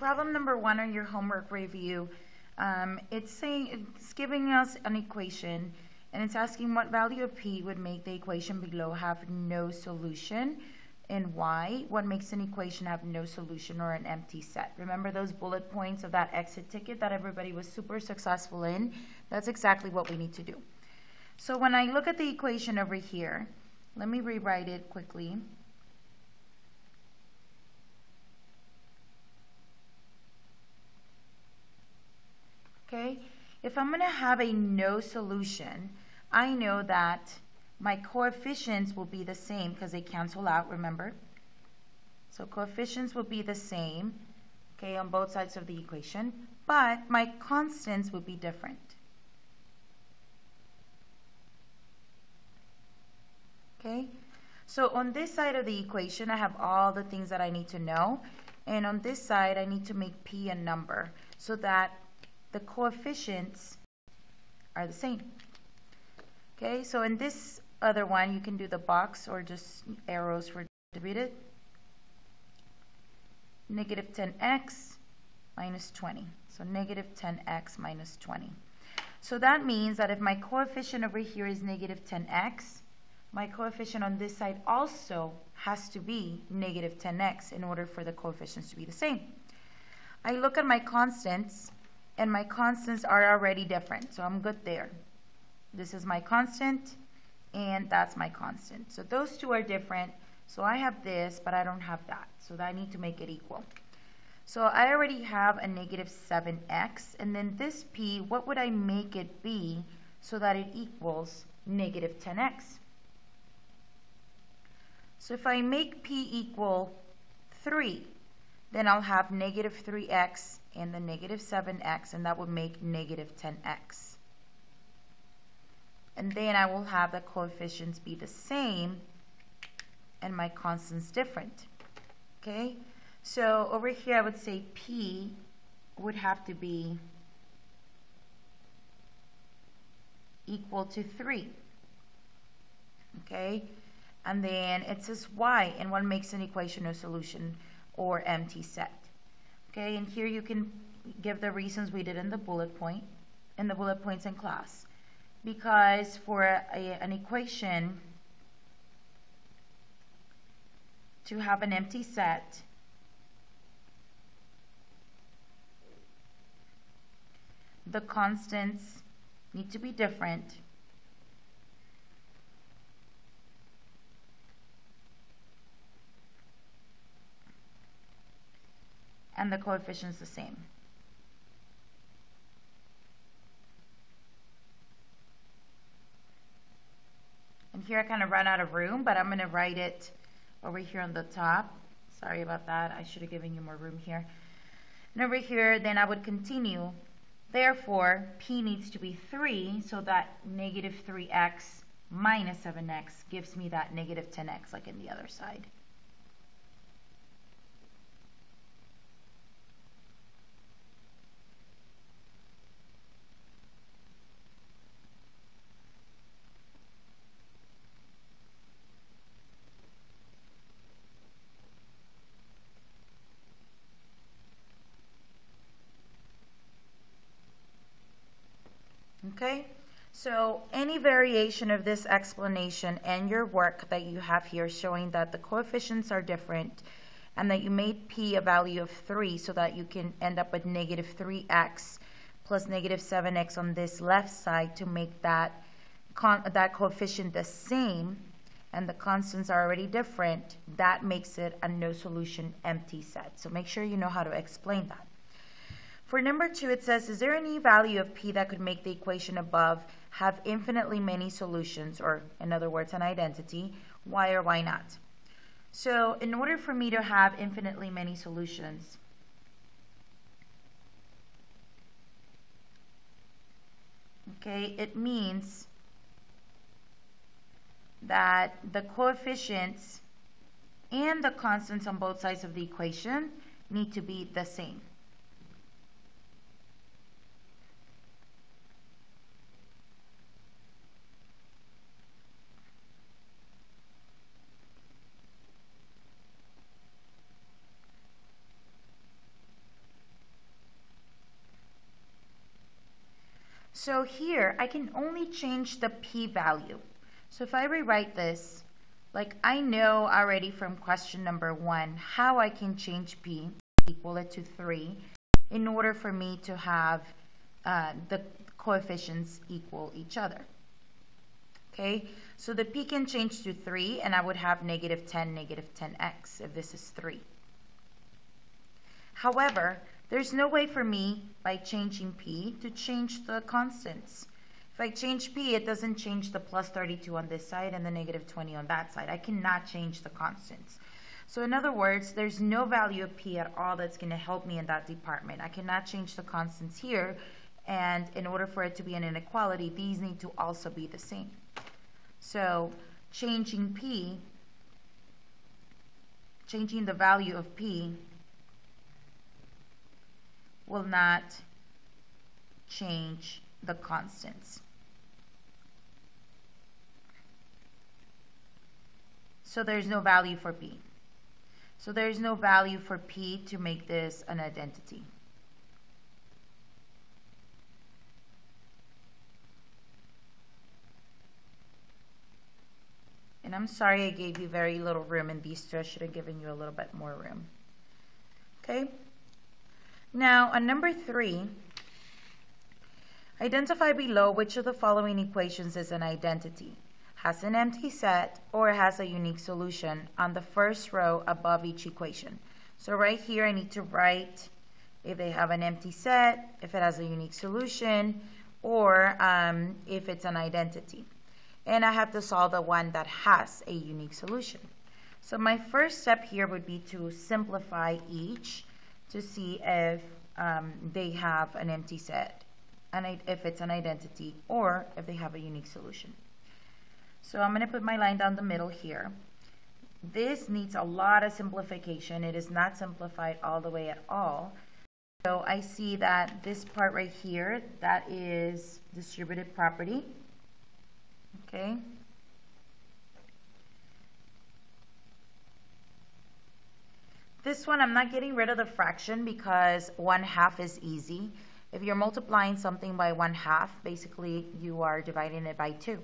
problem number 1 on your homework review, it's giving us an equation, and it's asking what value of p would make the equation below have no solution, and why. What makes an equation have no solution or an empty set? Remember those bullet points of that exit ticket that everybody was super successful in? That's exactly what we need to do. So when I look at the equation over here, let me rewrite it quickly. Okay, if I'm going to have a no solution, I know that my coefficients will be the same because they cancel out, remember? So coefficients will be the same, okay, on both sides of the equation, but my constants will be different. Okay, so on this side of the equation, I have all the things that I need to know, and on this side, I need to make p a number so that the coefficients are the same. Okay, so in this other one, you can do the box or just arrows for distributed. Negative 10x minus 20. So negative 10x minus 20. So that means that if my coefficient over here is negative 10x, my coefficient on this side also has to be negative 10x in order for the coefficients to be the same. I look at my constants, and my constants are already different, so I'm good there. This is my constant, and that's my constant. So those two are different, so I have this, but I don't have that, so I need to make it equal. So I already have a negative 7x, and then this p, what would I make it be so that it equals negative 10x? So if I make p equal 3, then I'll have negative 3x and the negative 7x, and that would make negative 10x. And then I will have the coefficients be the same and my constants different. Okay, so over here I would say p would have to be equal to 3. Okay, and then it says y, and what makes an equation a solution or empty set. Okay, and here you can give the reasons we did in the bullet points in class. Because for an equation to have an empty set, the constants need to be different, and the coefficients the same. And here I kind of run out of room, but I'm going to write it over here on the top. Sorry about that. I should have given you more room here. And over here, then I would continue. Therefore, p needs to be 3, so that negative 3x minus 7x gives me that negative 10x like in the other side. Okay, so any variation of this explanation and your work that you have here showing that the coefficients are different and that you made p a value of 3 so that you can end up with negative 3x plus negative 7x on this left side to make that coefficient the same, and the constants are already different, that makes it a no solution empty set. So make sure you know how to explain that. For number 2, it says, is there any value of p that could make the equation above have infinitely many solutions, or in other words, an identity? Why or why not? So in order for me to have infinitely many solutions, okay, it means that the coefficients and the constants on both sides of the equation need to be the same. So here, I can only change the p-value. So if I rewrite this, like I know already from question number 1 how I can change p, equal it to 3, in order for me to have the coefficients equal each other. Okay, so the p can change to 3, and I would have negative 10x if this is 3. However, there's no way for me, by changing p, to change the constants. If I change p, it doesn't change the plus 32 on this side and the negative 20 on that side. I cannot change the constants. So in other words, there's no value of p at all that's going to help me in that department. I cannot change the constants here, and in order for it to be an inequality, these need to also be the same. So changing p, changing the value of p, will not change the constants. So there's no value for p. So there's no value for p to make this an identity. And I'm sorry I gave you very little room in these two. I should have given you a little bit more room. Okay? Now, on number 3, identify below which of the following equations is an identity, has an empty set, or has a unique solution on the first row above each equation. So right here I need to write if they have an empty set, if it has a unique solution, or if it's an identity. And I have to solve the one that has a unique solution. So my first step here would be to simplify each to see if they have an empty set, and if it's an identity, or if they have a unique solution. So I'm going to put my line down the middle here. This needs a lot of simplification. It is not simplified all the way at all. So I see that this part right here, that is distributive property. Okay. This one, I'm not getting rid of the fraction because 1/2 is easy. If you're multiplying something by 1/2, basically you are dividing it by 2.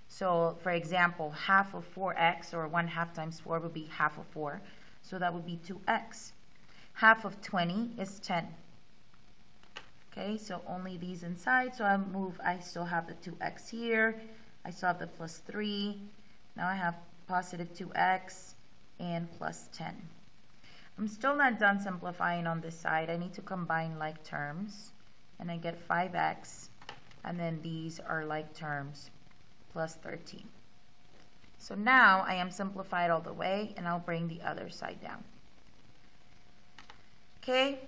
So for example, half of 4x, or 1/2 times 4 would be half of 4. So that would be 2x. Half of 20 is 10. Okay, so only these inside. So I still have the 2x here. I still have the plus 3. Now I have positive 2x and plus 10. I'm still not done simplifying on this side. I need to combine like terms, and I get 5x, and then these are like terms, plus 13. So now I am simplified all the way, and I'll bring the other side down. Okay,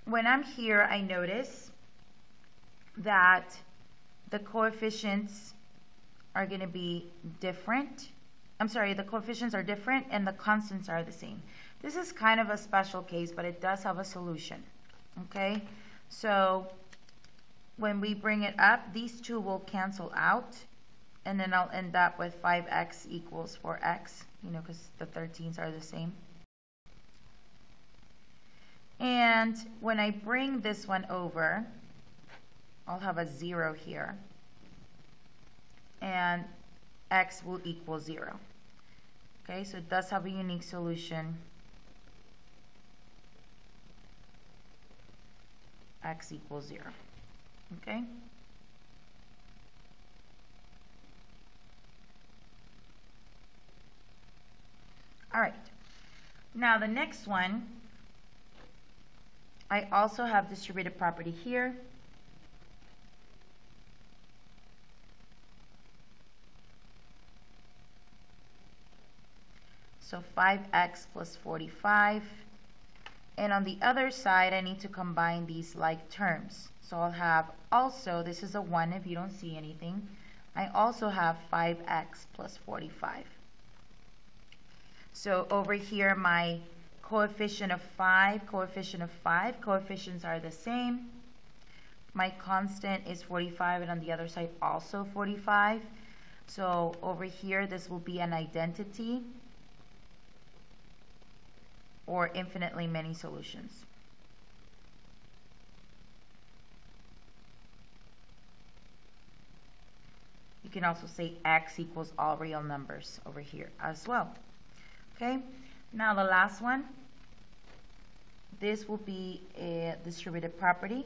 when I'm here, I notice that the coefficients are going to be different. I'm sorry, the coefficients are different and the constants are the same. This is kind of a special case, but it does have a solution. Okay, so when we bring it up, these two will cancel out, and then I'll end up with 5x equals 4x, you know, because the 13s are the same. And when I bring this one over, I'll have a 0 here, and x will equal 0. Okay, so it does have a unique solution. X equals 0. Okay? All right. Now the next one, I also have distributive property here. So 5x plus 45. And on the other side, I need to combine these like terms. So I'll have also, this is a 1 if you don't see anything. I also have 5x plus 45. So over here, my coefficient of 5, coefficients are the same. My constant is 45, and on the other side also 45. So over here, this will be an identity, or infinitely many solutions. You can also say x equals all real numbers over here as well. Okay, now the last one. This will be a distributive property.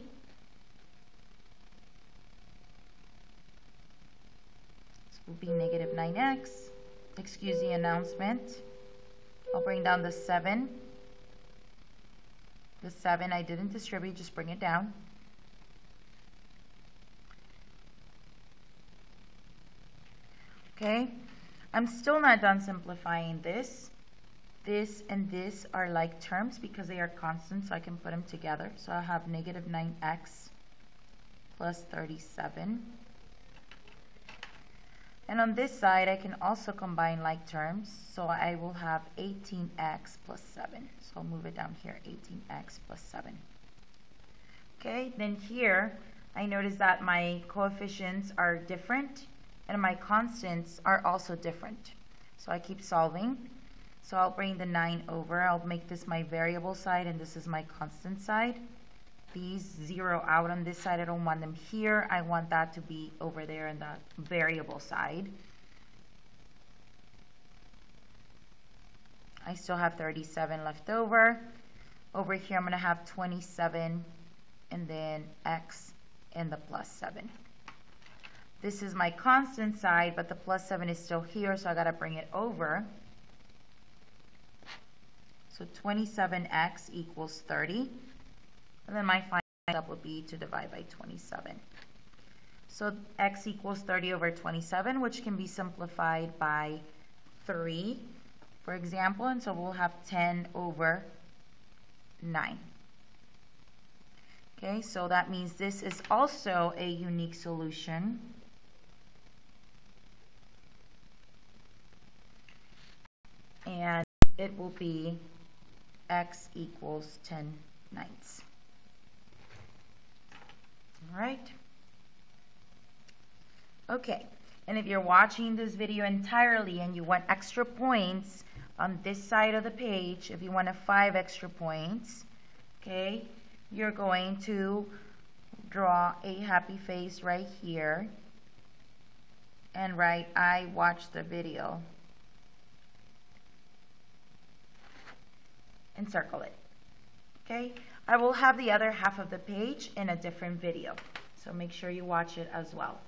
This will be negative 9x. Excuse the announcement. I'll bring down the 7. The 7 I didn't distribute, just bring it down. Okay, I'm still not done simplifying this. This and this are like terms because they are constant, so I can put them together. So I have negative 9x plus 37. And on this side, I can also combine like terms. So I will have 18x plus 7. So I'll move it down here, 18x plus 7. Okay, then here, I notice that my coefficients are different and my constants are also different. So I keep solving. So I'll bring the 9 over. I'll make this my variable side and this is my constant side. These zero out on this side. I don't want them here. I want that to be over there in the variable side. I still have 37 left over. Over here I'm going to have 27 and then x and the plus 7. This is my constant side, but the plus 7 is still here, so I got to bring it over. So 27x equals 30. And then my final step would be to divide by 27. So x equals 30 over 27, which can be simplified by 3, for example. And so we'll have 10 over 9. Okay, so that means this is also a unique solution. And it will be x equals 10/9. All right. Okay, and if you're watching this video entirely and you want extra points on this side of the page, if you want 5 extra points, okay, you're going to draw a happy face right here and write I watched the video and circle it. Okay, I will have the other half of the page in a different video, so make sure you watch it as well.